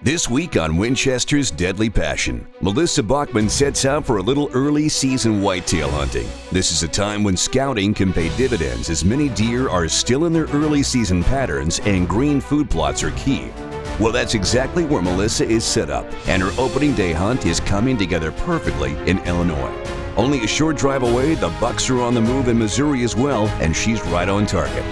This week on Winchester's Deadly Passion, Melissa Bachman sets out for a little early season whitetail hunting. This is a time when scouting can pay dividends as many deer are still in their early season patterns and green food plots are key. Well, that's exactly where Melissa is set up, and her opening day hunt is coming together perfectly in Illinois. Only a short drive away, the bucks are on the move in Missouri as well, and she's right on target.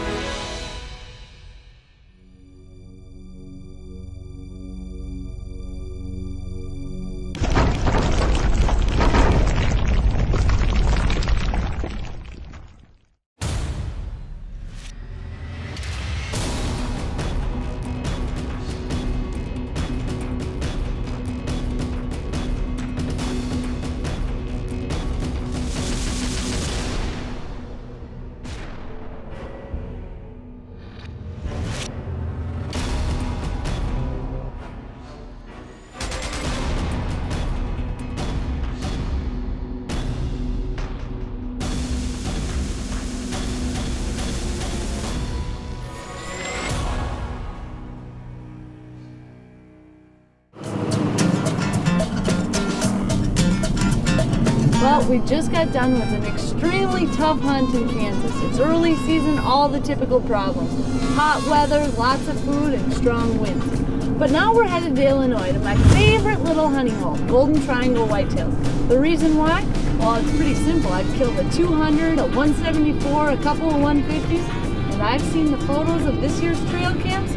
Well, we just got done with an extremely tough hunt in Kansas. It's early season, all the typical problems. Hot weather, lots of food, and strong winds. But now we're headed to Illinois to my favorite little hunting hole, Golden Triangle whitetails. The reason why? Well, it's pretty simple. I've killed a 200, a 174, a couple of 150s, and I've seen the photos of this year's trail camps.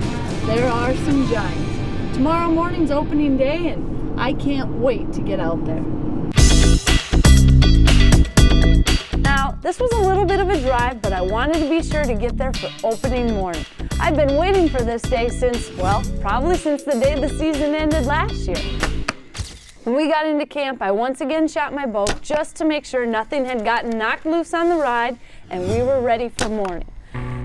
There are some giants. Tomorrow morning's opening day, and I can't wait to get out there. Now, this was a little bit of a drive, but I wanted to be sure to get there for opening morning. I've been waiting for this day since, well, probably since the day the season ended last year. When we got into camp, I once again shot my bow just to make sure nothing had gotten knocked loose on the ride, and we were ready for morning.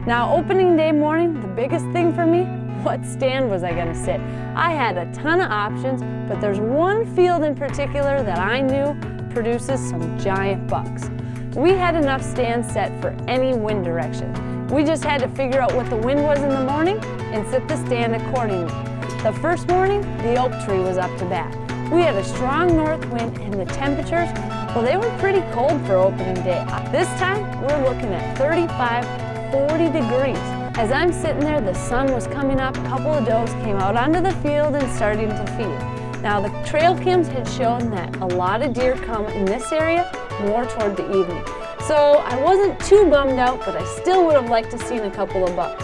Now, opening day morning, the biggest thing for me, what stand was I going to sit? I had a ton of options, but there's one field in particular that I knew produces some giant bucks. We had enough stands set for any wind direction. We just had to figure out what the wind was in the morning and set the stand accordingly. The first morning, the oak tree was up to bat. We had a strong north wind and the temperatures, well, they were pretty cold for opening day. This time, we're looking at 35, 40 degrees. As I'm sitting there, the sun was coming up, a couple of does came out onto the field and starting to feed. Now, the trail cams had shown that a lot of deer come in this area more toward the evening. So I wasn't too bummed out, but I still would have liked to seen a couple of bucks.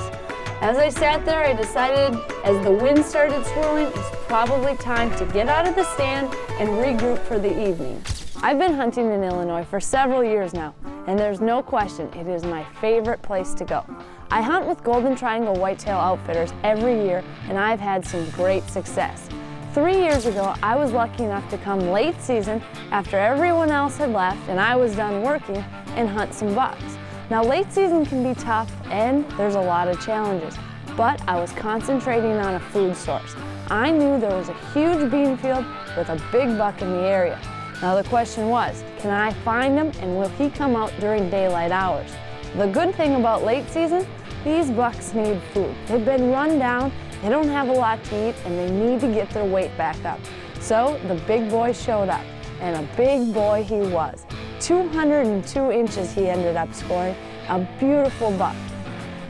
As I sat there, I decided as the wind started swirling, it's probably time to get out of the stand and regroup for the evening. I've been hunting in Illinois for several years now, and there's no question it is my favorite place to go. I hunt with Golden Triangle Whitetail Outfitters every year, and I've had some great success. 3 years ago, I was lucky enough to come late season after everyone else had left and I was done working and hunt some bucks. Now, late season can be tough and there's a lot of challenges, but I was concentrating on a food source. I knew there was a huge bean field with a big buck in the area. Now, the question was, can I find him and will he come out during daylight hours? The good thing about late season, these bucks need food. They've been run down, they don't have a lot to eat, and they need to get their weight back up. So the big boy showed up, and a big boy he was. 202 inches he ended up scoring, a beautiful buck.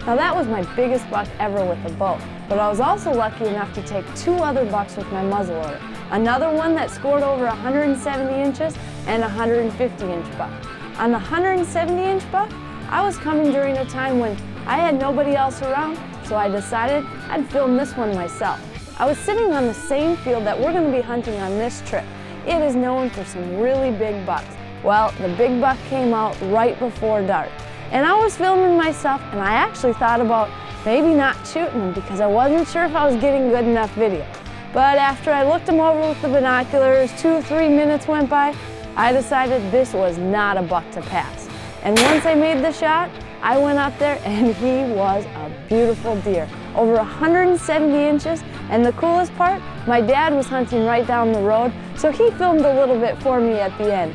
Now that was my biggest buck ever with a bow, but I was also lucky enough to take 2 other bucks with my muzzleloader. Another one that scored over 170 inches and a 150-inch buck. On the 170-inch buck, I was coming during a time when I had nobody else around, so I decided I'd film this one myself. I was sitting on the same field that we're going to be hunting on this trip. It is known for some really big bucks. Well, the big buck came out right before dark, and I was filming myself, and I actually thought about maybe not shooting him because I wasn't sure if I was getting good enough video. But after I looked him over with the binoculars, 2 or 3 minutes went by, I decided this was not a buck to pass. And once I made the shot, I went up there and he was a beautiful deer, over 170 inches, and the coolest part, my dad was hunting right down the road, so he filmed a little bit for me at the end.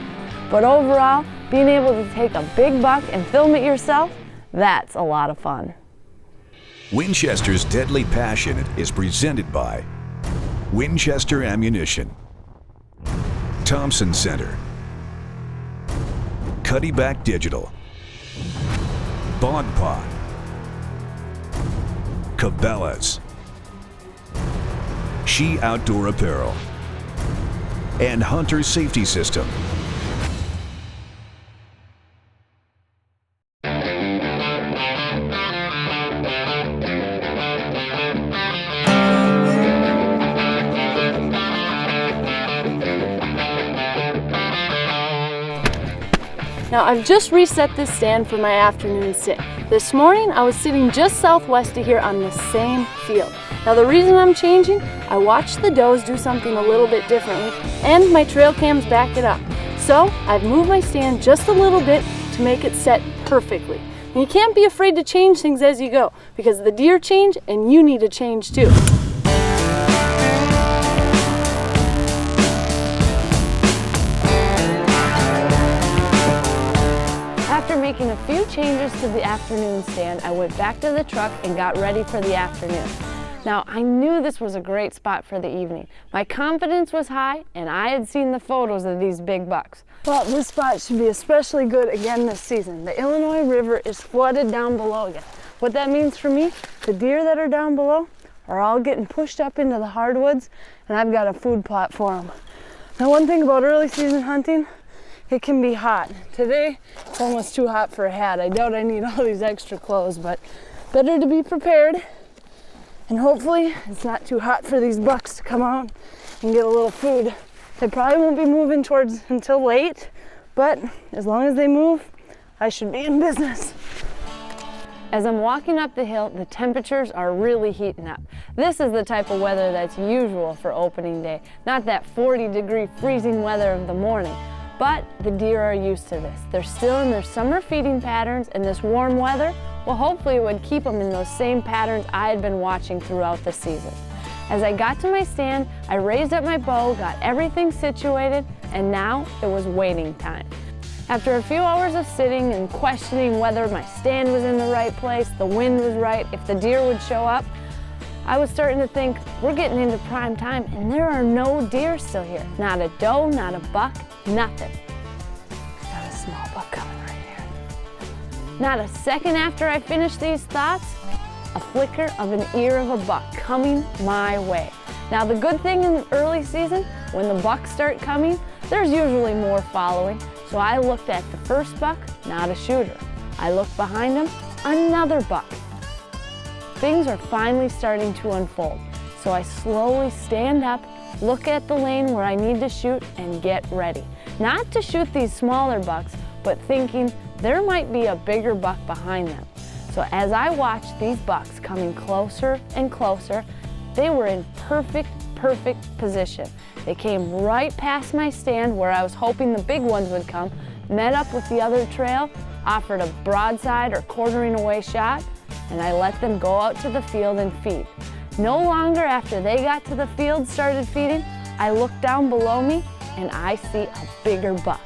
But overall, being able to take a big buck and film it yourself, that's a lot of fun. Winchester's Deadly Passion is presented by Winchester Ammunition, Thompson Center, Cuddyback Digital, Bog Pod, Cabela's, She Outdoor Apparel, and Hunter Safety System. Now I've just reset this stand for my afternoon sit. This morning I was sitting just southwest of here on the same field. Now the reason I'm changing, I watched the does do something a little bit differently and my trail cams back it up. So I've moved my stand just a little bit to make it set perfectly. And you can't be afraid to change things as you go because the deer change and you need to change too. After making a few changes to the afternoon stand, I went back to the truck and got ready for the afternoon. Now, I knew this was a great spot for the evening. My confidence was high, and I had seen the photos of these big bucks. Well, this spot should be especially good again this season. The Illinois River is flooded down below you. What that means for me, the deer that are down below are all getting pushed up into the hardwoods, and I've got a food plot for them. Now, one thing about early season hunting, it can be hot. Today, it's almost too hot for a hat. I doubt I need all these extra clothes, but better to be prepared. And hopefully, it's not too hot for these bucks to come out and get a little food. They probably won't be moving towards until late, but as long as they move, I should be in business. As I'm walking up the hill, the temperatures are really heating up. This is the type of weather that's usual for opening day, not that 40-degree freezing weather of the morning. But the deer are used to this. They're still in their summer feeding patterns, and this warm weather, well, hopefully it would keep them in those same patterns I had been watching throughout the season. As I got to my stand, I raised up my bow, got everything situated, and now it was waiting time. After a few hours of sitting and questioning whether my stand was in the right place, the wind was right, if the deer would show up, I was starting to think, we're getting into prime time and there are no deer still here. Not a doe, not a buck, nothing. Got a small buck coming right here. Not a second after I finished these thoughts, a flicker of an ear of a buck coming my way. Now the good thing in the early season, when the bucks start coming, there's usually more following. So I looked at the first buck, not a shooter. I looked behind him, another buck. Things are finally starting to unfold. So I slowly stand up, look at the lane where I need to shoot, and get ready. Not to shoot these smaller bucks, but thinking there might be a bigger buck behind them. So as I watched these bucks coming closer and closer, they were in perfect position. They came right past my stand where I was hoping the big ones would come, met up with the other trail, offered a broadside or quartering away shot, and I let them go out to the field and feed. No longer after they got to the field, started feeding, I look down below me and I see a bigger buck.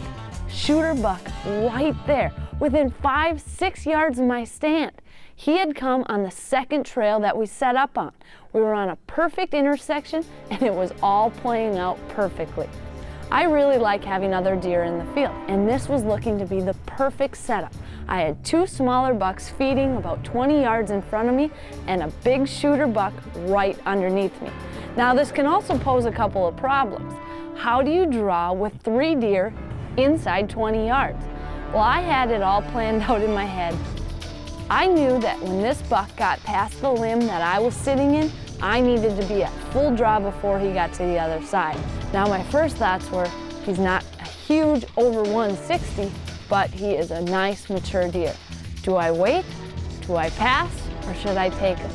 Shooter buck right there, within 5-6 yards of my stand. He had come on the second trail that we set up on. We were on a perfect intersection and it was all playing out perfectly. I really like having other deer in the field, and this was looking to be the perfect setup. I had two smaller bucks feeding about 20 yards in front of me and a big shooter buck right underneath me. Now this can also pose a couple of problems. How do you draw with 3 deer inside 20 yards? Well, I had it all planned out in my head. I knew that when this buck got past the limb that I was sitting in, I needed to be at full draw before he got to the other side. Now my first thoughts were, he's not a huge over 160, but he is a nice mature deer. Do I wait? Do I pass? Or should I take him?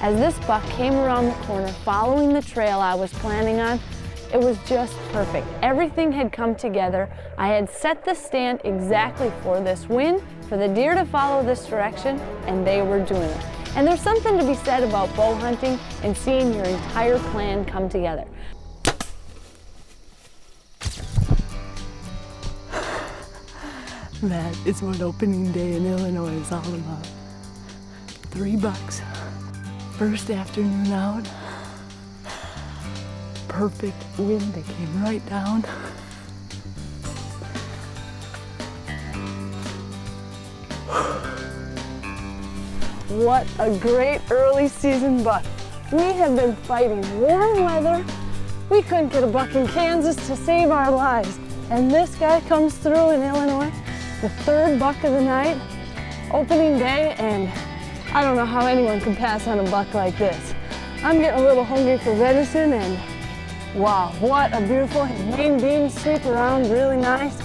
As this buck came around the corner following the trail I was planning on, it was just perfect. Everything had come together. I had set the stand exactly for this wind, for the deer to follow this direction, and they were doing it. And there's something to be said about bow hunting and seeing your entire plan come together. That is what opening day in Illinois is all about. 3 bucks. First afternoon out. perfect wind that came right down. What a great early season buck. We have been fighting warm weather. We couldn't get a buck in Kansas to save our lives. And this guy comes through in Illinois, the third buck of the night, opening day, and I don't know how anyone can pass on a buck like this. I'm getting a little hungry for venison, and wow, what a beautiful main beam sweep around, really nice.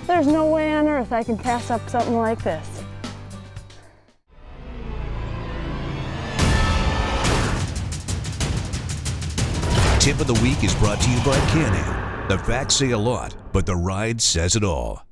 There's no way on earth I can pass up something like this. Tip of the week is brought to you by Can-Am. The facts say a lot, but the ride says it all.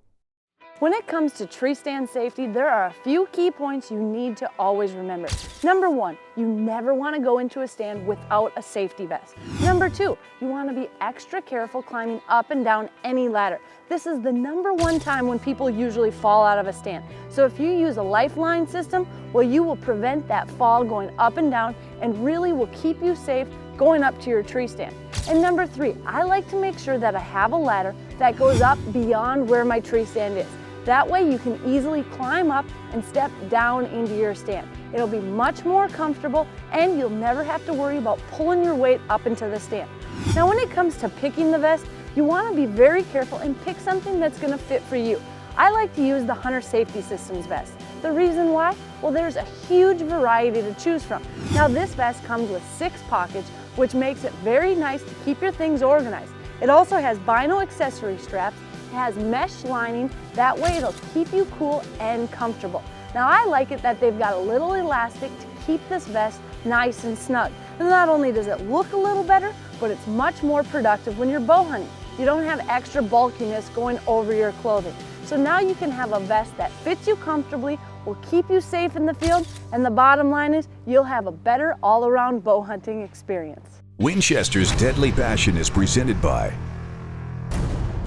When it comes to tree stand safety, there are a few key points you need to always remember. Number one, you never want to go into a stand without a safety vest. Number two, you want to be extra careful climbing up and down any ladder. This is the number one time when people usually fall out of a stand. So if you use a lifeline system, well, you will prevent that fall going up and down and really will keep you safe going up to your tree stand. And number three, I like to make sure that I have a ladder that goes up beyond where my tree stand is. That way you can easily climb up and step down into your stand. It'll be much more comfortable and you'll never have to worry about pulling your weight up into the stand. Now when it comes to picking the vest, you want to be very careful and pick something that's going to fit for you. I like to use the Hunter Safety Systems vest. The reason why? Well, there's a huge variety to choose from. Now this vest comes with 6 pockets, which makes it very nice to keep your things organized. It also has vinyl accessory straps. It has mesh lining, that way it'll keep you cool and comfortable. Now I like it that they've got a little elastic to keep this vest nice and snug. And not only does it look a little better, but it's much more productive when you're bow hunting. You don't have extra bulkiness going over your clothing. So now you can have a vest that fits you comfortably, will keep you safe in the field, and the bottom line is you'll have a better all-around bow hunting experience. Winchester's Deadly Passion is presented by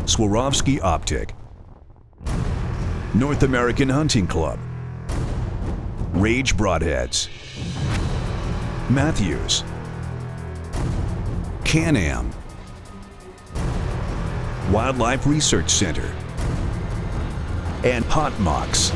Swarovski Optic, North American Hunting Club, Rage Broadheads, Matthews, Can-Am, Wildlife Research Center, and Hot Mox.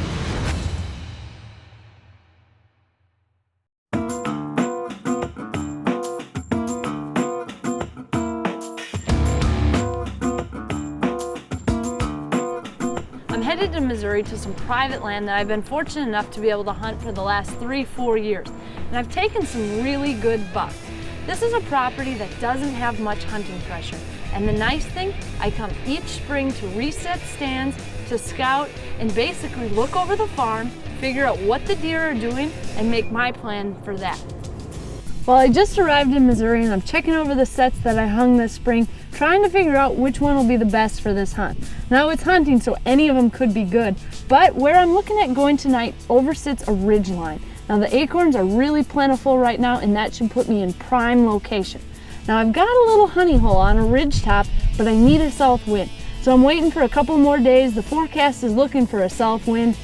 I'm headed to Missouri to some private land that I've been fortunate enough to be able to hunt for the last 3-4 years. And I've taken some really good bucks. This is a property that doesn't have much hunting pressure. And the nice thing, I come each spring to reset stands, to scout, and basically look over the farm, figure out what the deer are doing, and make my plan for that. Well, I just arrived in Missouri and I'm checking over the sets that I hung this spring, trying to figure out which one will be the best for this hunt. Now it's hunting, so any of them could be good, but where I'm looking at going tonight oversits a ridge line. Now the acorns are really plentiful right now, and that should put me in prime location. Now I've got a little honey hole on a ridge top, but I need a south wind. So I'm waiting for a couple more days. The forecast is looking for a south wind.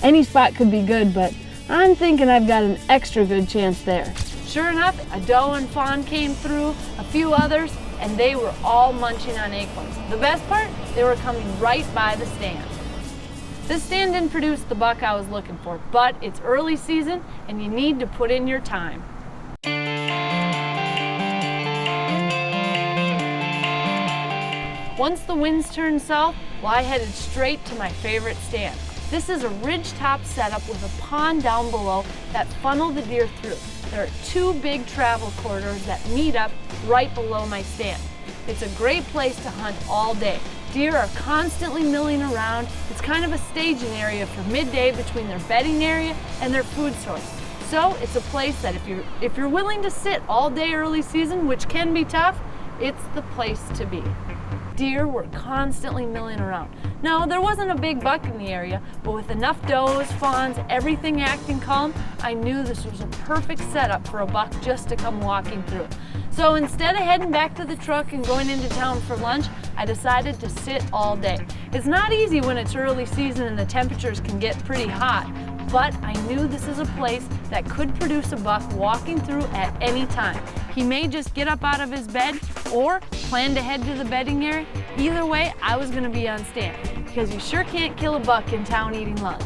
Any spot could be good, but I'm thinking I've got an extra good chance there. Sure enough, a doe and fawn came through, a few others, and they were all munching on acorns. The best part, they were coming right by the stand. This stand didn't produce the buck I was looking for, but it's early season and you need to put in your time. Once the winds turned south, well, I headed straight to my favorite stand. This is a ridge-top setup with a pond down below that funnel the deer through. There are 2 big travel corridors that meet up right below my stand. It's a great place to hunt all day. Deer are constantly milling around. It's kind of a staging area for midday between their bedding area and their food source. So it's a place that if you're willing to sit all day early season, which can be tough, it's the place to be. Deer were constantly milling around. Now, there wasn't a big buck in the area, but with enough does, fawns, everything acting calm, I knew this was a perfect setup for a buck just to come walking through. So instead of heading back to the truck and going into town for lunch, I decided to sit all day. It's not easy when it's early season and the temperatures can get pretty hot, but I knew this is a place that could produce a buck walking through at any time. He may just get up out of his bed or plan to head to the bedding area. Either way, I was gonna be on stand because you sure can't kill a buck in town eating lunch.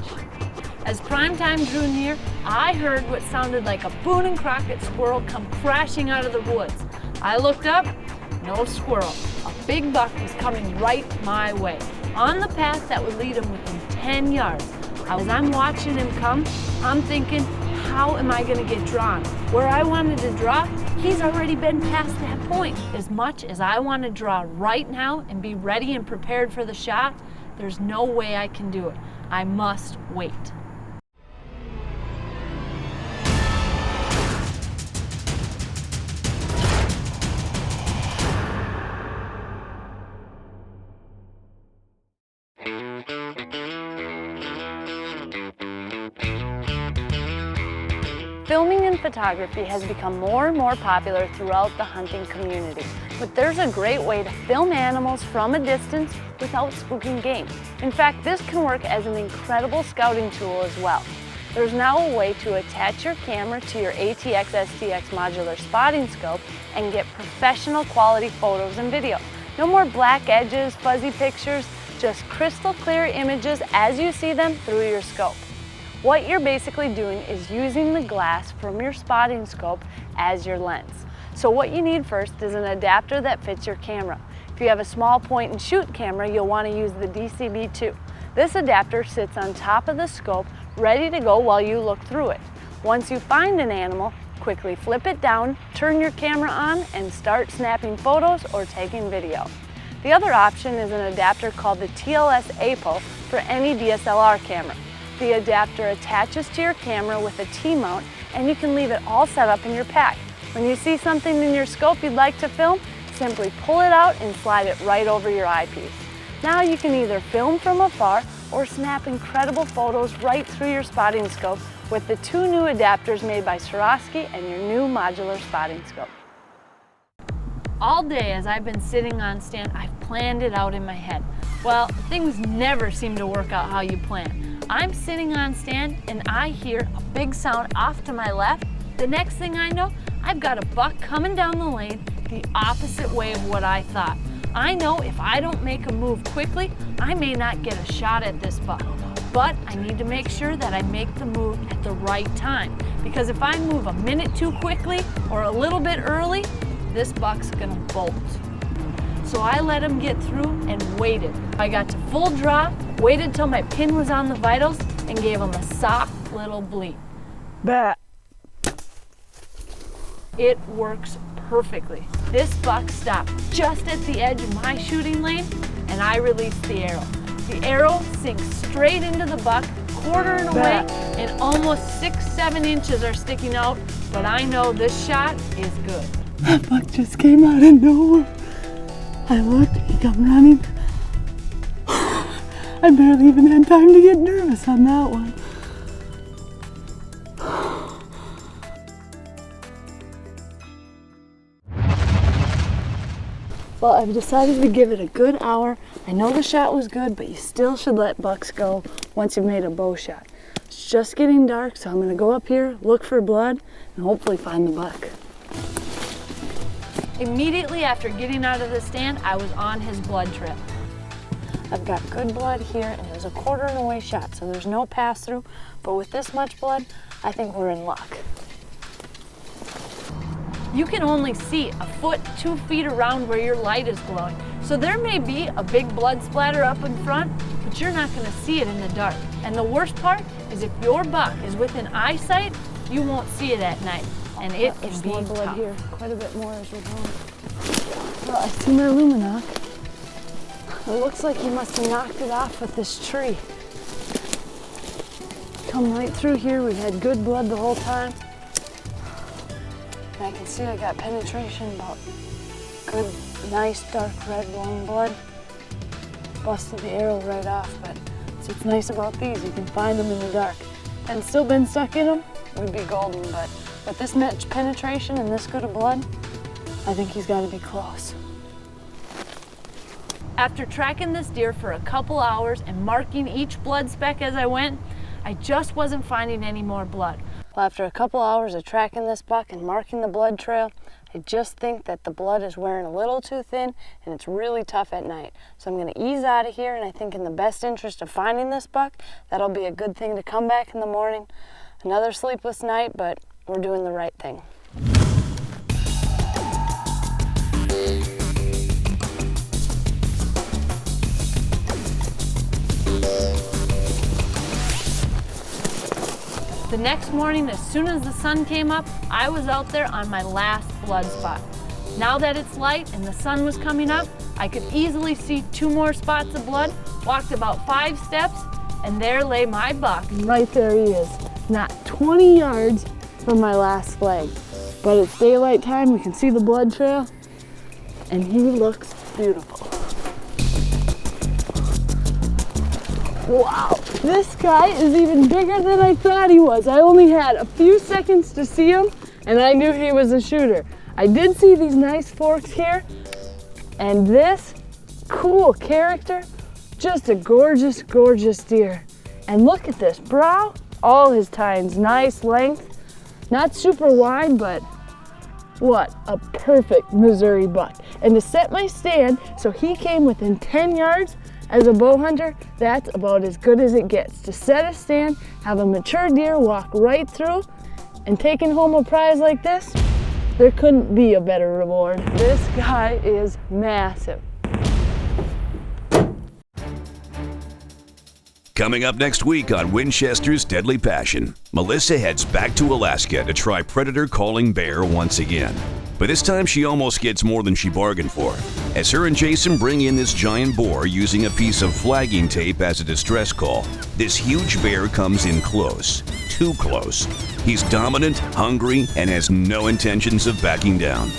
As prime time drew near, I heard what sounded like a Boone and Crockett squirrel come crashing out of the woods. I looked up, no squirrel. A big buck was coming right my way, on the path that would lead him within 10 yards. As I'm watching him come, I'm thinking, how am I gonna get drawn? Where I wanted to draw, he's already been past that point. As much as I want to draw right now and be ready and prepared for the shot, there's no way I can do it. I must wait. Filming and photography has become more and more popular throughout the hunting community, but there's a great way to film animals from a distance without spooking game. In fact, this can work as an incredible scouting tool as well. There's now a way to attach your camera to your ATX STX modular spotting scope and get professional quality photos and video. No more black edges, fuzzy pictures, just crystal clear images as you see them through your scope. What you're basically doing is using the glass from your spotting scope as your lens. So what you need first is an adapter that fits your camera. If you have a small point and shoot camera, you'll want to use the DCB2. This adapter sits on top of the scope, ready to go while you look through it. Once you find an animal, quickly flip it down, turn your camera on, and start snapping photos or taking video. The other option is an adapter called the TLS APO for any DSLR camera. The adapter attaches to your camera with a T-mount, and you can leave it all set up in your pack. When you see something in your scope you'd like to film, simply pull it out and slide it right over your eyepiece. Now you can either film from afar or snap incredible photos right through your spotting scope with the two new adapters made by Swarovski and your new modular spotting scope. All day as I've been sitting on stand, I've planned it out in my head. Well, things never seem to work out how you plan. I'm sitting on stand and I hear a big sound off to my left. The next thing I know, I've got a buck coming down the lane the opposite way of what I thought. I know if I don't make a move quickly, I may not get a shot at this buck. But I need to make sure that I make the move at the right time, because if I move a minute too quickly or a little bit early, this buck's gonna bolt. So I let him get through and waited. I got to full draw, waited till my pin was on the vitals, and gave him a soft little bleat. Bah. It works perfectly. This buck stopped just at the edge of my shooting lane, and I released the arrow. The arrow sinks straight into the buck, quartering away, and almost 6-7 inches are sticking out, but I know this shot is good. That buck just came out of nowhere. I looked, he come running. I barely even had time to get nervous on that one. Well, I've decided to give it a good hour. I know the shot was good, but you still should let bucks go once you've made a bow shot. It's just getting dark, so I'm gonna go up here, look for blood, and hopefully find the buck. Immediately after getting out of the stand, I was on his blood trail. I've got good blood here, and it was a quartering away shot, so there's no pass through, but with this much blood, I think we're in luck. You can only see a foot, 2 feet around where your light is glowing. So there may be a big blood splatter up in front, but you're not gonna see it in the dark. And the worst part is if your buck is within eyesight, you won't see it at night. And it can There's be more blood tough. here, quite a bit more as we're going. Well, I see my Luminoc. It looks like he must have knocked it off with this tree. Come right through here, we've had good blood the whole time. And I can see I got penetration, about good, nice, dark red, long blood. Busted the arrow right off, but that's what's nice about these, you can find them in the dark. And still been stuck in them, we'd be golden, but with this much penetration and this good of blood, I think he's got to be close. After tracking this deer for a couple hours and marking each blood speck as I went, I just wasn't finding any more blood. Well, after a couple hours of tracking this buck and marking the blood trail, I just think that the blood is wearing a little too thin and it's really tough at night. So I'm going to ease out of here, and I think in the best interest of finding this buck, that'll be a good thing to come back in the morning. Another sleepless night, but we're doing the right thing. The next morning, as soon as the sun came up, I was out there on my last blood spot. Now that it's light and the sun was coming up, I could easily see 2 more spots of blood, walked about 5 steps, and there lay my buck. Right there he is, not 20 yards from my last flag. But it's daylight time, we can see the blood trail, and he looks beautiful. Wow, this guy is even bigger than I thought he was. I only had a few seconds to see him, and I knew he was a shooter. I did see these nice forks here, and this cool character, just a gorgeous, gorgeous deer. And look at this brow, all his tines, nice length, not super wide, but what a perfect Missouri buck. And to set my stand so he came within 10 yards, as a bow hunter, that's about as good as it gets. To set a stand, have a mature deer walk right through, and taking home a prize like this, there couldn't be a better reward. This guy is massive. Coming up next week on Winchester's Deadly Passion, Melissa heads back to Alaska to try predator calling bear once again. But this time she almost gets more than she bargained for, as her and Jason bring in this giant boar using a piece of flagging tape as a distress call. This huge bear comes in close, too close. He's dominant, hungry, and has no intentions of backing down.